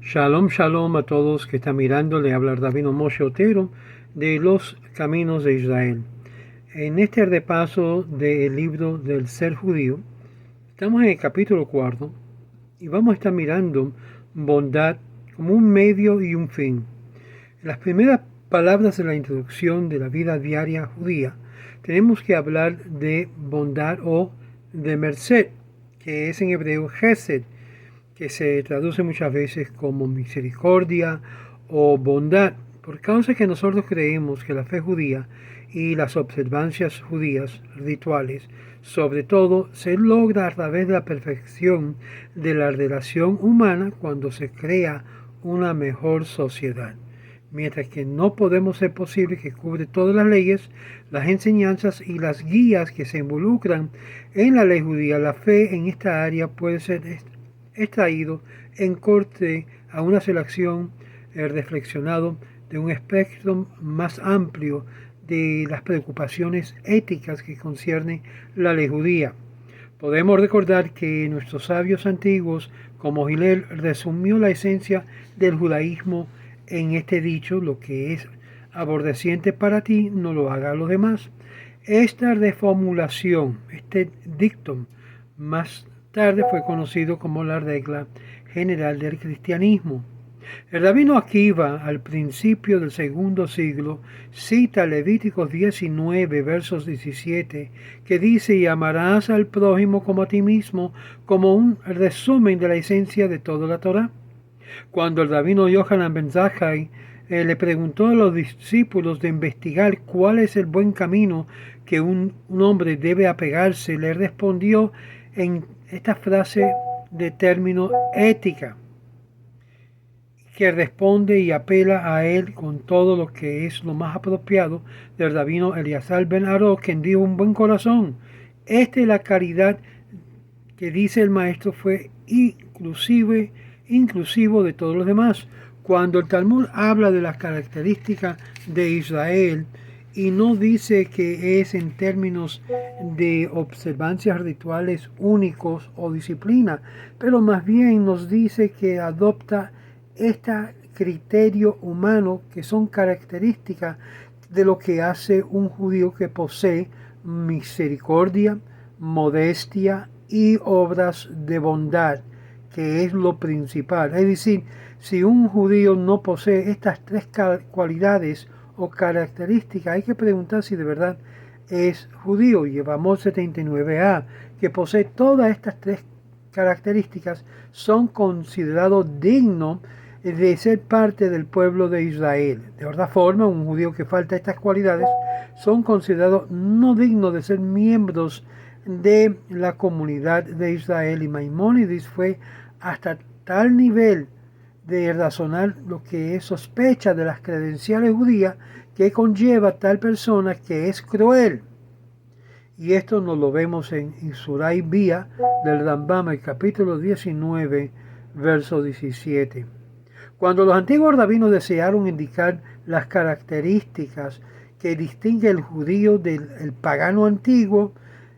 Shalom, shalom a todos que están mirando. Le habla Rabino Moshe Otero de los Caminos de Israel. En este repaso del libro del ser judío, estamos en el capítulo 4 y vamos a estar mirando bondad como un medio y un fin. En las primeras palabras de la introducción de la vida diaria judía, tenemos que hablar de bondad o de merced, que es en hebreo Gesed, que se traduce muchas veces como misericordia o bondad, por causa que nosotros creemos que la fe judía y las observancias judías rituales, sobre todo, se logra a través de la perfección de la relación humana cuando se crea una mejor sociedad. Mientras que no podemos ser posible que cubre todas las leyes, las enseñanzas y las guías que se involucran en la ley judía, la fe en esta área puede ser extraído en corte a una selección reflexionado de un espectro más amplio de las preocupaciones éticas que conciernen la ley judía. Podemos recordar que nuestros sabios antiguos, como Hillel, resumió la esencia del judaísmo en este dicho: lo que es aborreciente para ti, no lo haga a los demás. Esta reformulación, este dictum, más tarde fue conocido como la regla general del cristianismo. El rabino Akiva, al principio del segundo siglo, cita Levíticos 19, versos 17, que dice: y amarás al prójimo como a ti mismo, como un resumen de la esencia de toda la Torá. Cuando el rabino Yohanan ben Zakkai le preguntó a los discípulos de investigar cuál es el buen camino que un hombre debe apegarse, le respondió en esta frase de término ética, que responde y apela a él con todo lo que es lo más apropiado del rabino Eleazar ben Aro, quien dijo: un buen corazón. Esta es la caridad que dice el maestro fue inclusivo de todos los demás. Cuando el Talmud habla de las características de Israel y no dice que es en términos de observancias rituales únicos o disciplina, pero más bien nos dice que adopta este criterio humano que son características de lo que hace un judío que posee misericordia, modestia y obras de bondad, que es lo principal. Es decir, si un judío no posee estas tres cualidades o características, hay que preguntar si de verdad es judío. Llevamos 79a, que posee todas estas tres características, son considerados dignos de ser parte del pueblo de Israel. De otra forma, un judío que falta estas cualidades son considerados no dignos de ser miembros de la comunidad de Israel. Y Maimónides fue hasta tal nivel de razonar lo que es sospecha de las credenciales judías que conlleva tal persona que es cruel. Y esto nos lo vemos en Isuray Bía del Rambam, el capítulo 19, verso 17. Cuando los antiguos rabinos desearon indicar las características que distingue el judío del pagano antiguo,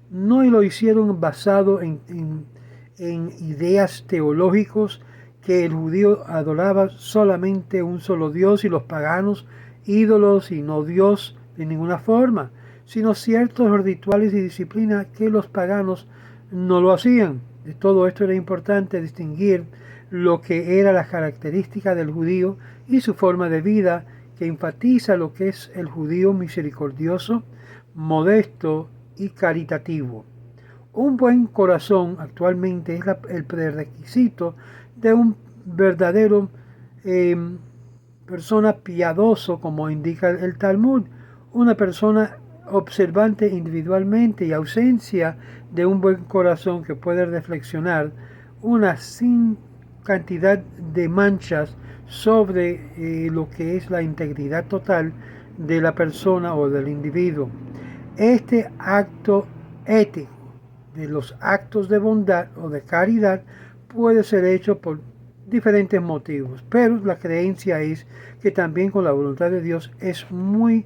no lo hicieron basado en ideas teológicos que el judío adoraba solamente un solo Dios y los paganos ídolos y no Dios de ninguna forma, sino ciertos rituales y disciplinas que los paganos no lo hacían. De todo esto era importante distinguir lo que era la característica del judío y su forma de vida, que enfatiza lo que es el judío misericordioso, modesto y caritativo. Un buen corazón actualmente es el prerequisito de un verdadero persona piadoso, como indica el Talmud. Una persona observante individualmente y ausencia de un buen corazón que puede reflexionar una sin cantidad de manchas sobre lo que es la integridad total de la persona o del individuo. Este acto ético de los actos de bondad o de caridad puede ser hecho por diferentes motivos, pero la creencia es que también con la voluntad de Dios es muy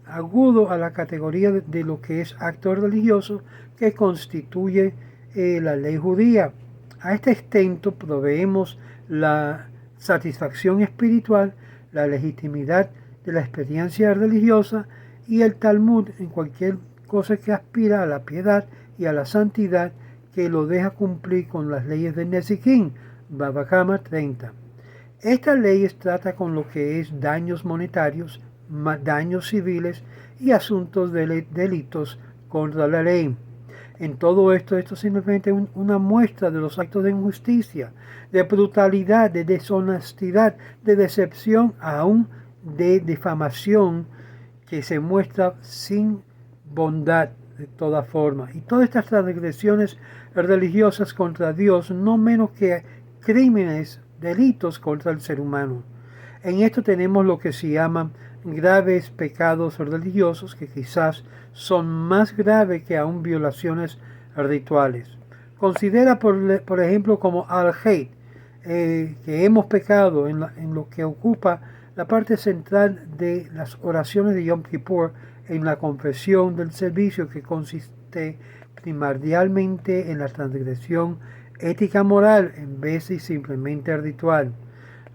agudo a la categoría de lo que es acto religioso que constituye la ley judía. A este extento proveemos la satisfacción espiritual, la legitimidad de la experiencia religiosa y el Talmud en cualquier cosa que aspira a la piedad y a la santidad, que lo deja cumplir con las leyes de Nezikin, Baba Kama 30. Estas leyes tratan con lo que es daños monetarios, daños civiles y asuntos de delitos contra la ley. En todo esto es simplemente una muestra de los actos de injusticia, de brutalidad, de deshonestidad, de decepción, aún de difamación, que se muestra sin bondad de toda forma. Y todas estas transgresiones religiosas contra Dios, no menos que crímenes, delitos contra el ser humano. En esto tenemos lo que se llaman graves pecados religiosos, que quizás son más graves que aún violaciones rituales. Considera, por ejemplo, como al-Hate, que hemos pecado en lo que ocupa la parte central de las oraciones de Yom Kippur, en la confesión del servicio, que consiste primordialmente en la transgresión ética moral en vez de simplemente ritual.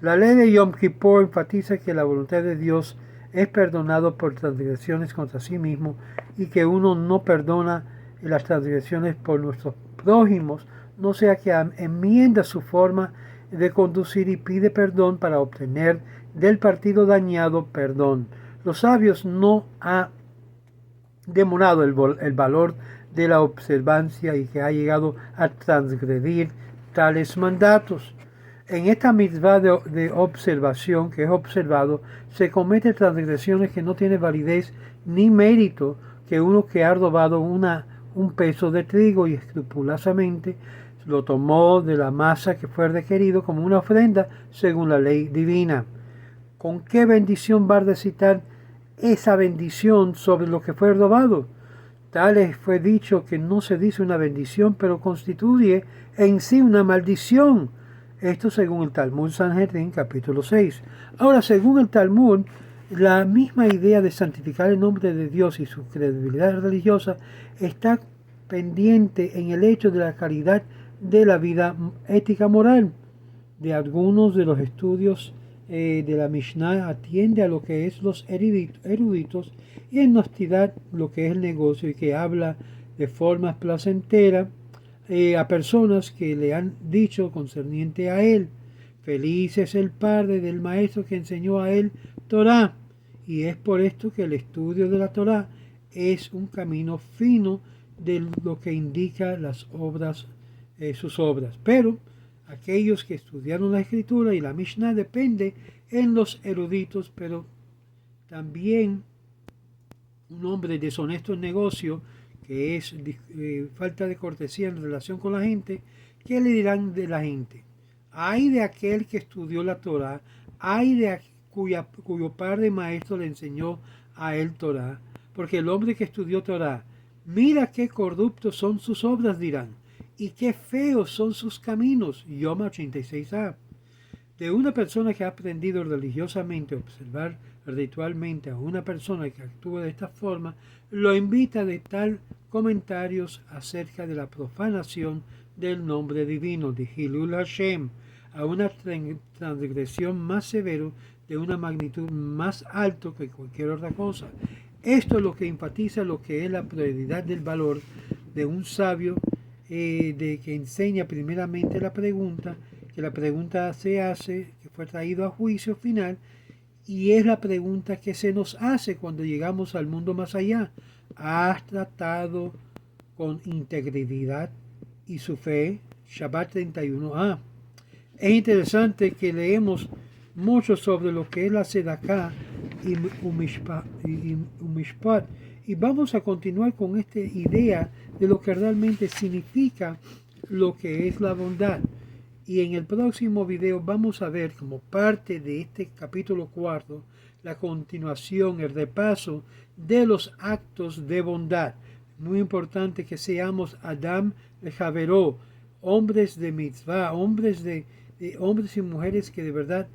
La ley de Yom Kippur enfatiza que la voluntad de Dios es perdonado por transgresiones contra sí mismo, y que uno no perdona las transgresiones por nuestros prójimos, no sea que enmienda su forma de conducir y pide perdón para obtener del partido dañado perdón. Los sabios no han demorado el valor de la observancia y que ha llegado a transgredir tales mandatos. En esta mitzvah de observación que es observado, se cometen transgresiones que no tienen validez ni mérito, que uno que ha robado un peso de trigo y escrupulosamente lo tomó de la masa que fue requerido como una ofrenda según la ley divina. ¿Con qué bendición va a recitar esa bendición sobre lo que fue robado? Tal fue dicho que no se dice una bendición, pero constituye en sí una maldición. Esto según el Talmud Sanhedrin, capítulo 6. Ahora, según el Talmud, la misma idea de santificar el nombre de Dios y su credibilidad religiosa está pendiente en el hecho de la calidad de la vida ética moral. De algunos de los estudios de la Mishnah atiende a lo que es los eruditos, y en honestidad lo que es el negocio, y que habla de formas placenteras a personas que le han dicho concerniente a él: feliz es el padre del maestro que enseñó a él Torah. Y es por esto que el estudio de la Torah es un camino fino de lo que indica las obras, sus obras. Pero aquellos que estudiaron la escritura y la Mishnah depende en los eruditos, pero también un hombre deshonesto en negocio, que es falta de cortesía en relación con la gente. ¿Qué le dirán de la gente? Hay de aquel que estudió la Torah, hay de cuyo padre maestro le enseñó a él Torah, porque el hombre que estudió Torah, mira qué corruptos son sus obras, dirán, y qué feos son sus caminos. Yom 86a. De una persona que ha aprendido religiosamente a observar ritualmente a una persona que actúa de esta forma, lo invita de tal comentarios acerca de la profanación del nombre divino, de Hilul Hashem, a una transgresión más severa, de una magnitud más alta que cualquier otra cosa. Esto es lo que enfatiza lo que es la prioridad del valor de un sabio, de que enseña primeramente la pregunta, que la pregunta se hace, que fue traído a juicio final, y es la pregunta que se nos hace cuando llegamos al mundo más allá. ¿Has tratado con integridad y su fe? Shabbat 31a. Es interesante que leemos mucho sobre lo que es la Sedaká y Umishpat, y vamos a continuar con esta idea de lo que realmente significa lo que es la bondad. Y en el próximo video vamos a ver, como parte de este capítulo 4, la continuación, el repaso de los actos de bondad. Muy importante que seamos Adam de Javeró, hombres de mitzvah, hombres y mujeres que de verdad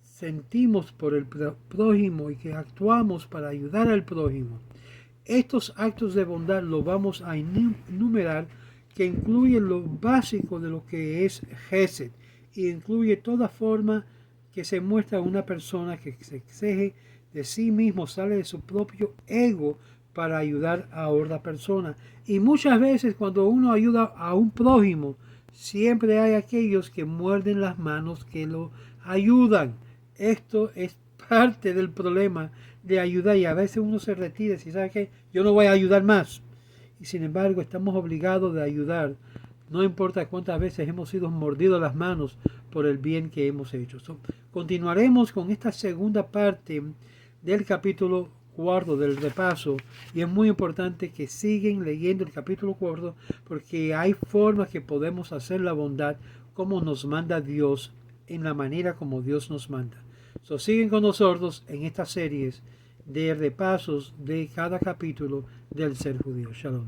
sentimos por el prójimo y que actuamos para ayudar al prójimo. Estos actos de bondad los vamos a enumerar, que incluye lo básico de lo que es Gesed, y incluye toda forma que se muestra una persona que se exige de sí mismo, sale de su propio ego para ayudar a otra persona. Y muchas veces cuando uno ayuda a un prójimo, siempre hay aquellos que muerden las manos que lo ayudan. Esto es parte del problema de ayudar, y a veces uno se retira y sabe que yo no voy a ayudar más. Y sin embargo estamos obligados de ayudar, no importa cuántas veces hemos sido mordidos las manos por el bien que hemos hecho. Continuaremos con esta segunda parte del capítulo 4 del repaso, y es muy importante que sigan leyendo el capítulo 4 porque hay formas que podemos hacer la bondad como nos manda Dios, en la manera como Dios nos manda. Siguen con nosotros en estas series de repasos de cada capítulo del Ser Judío. Shalom.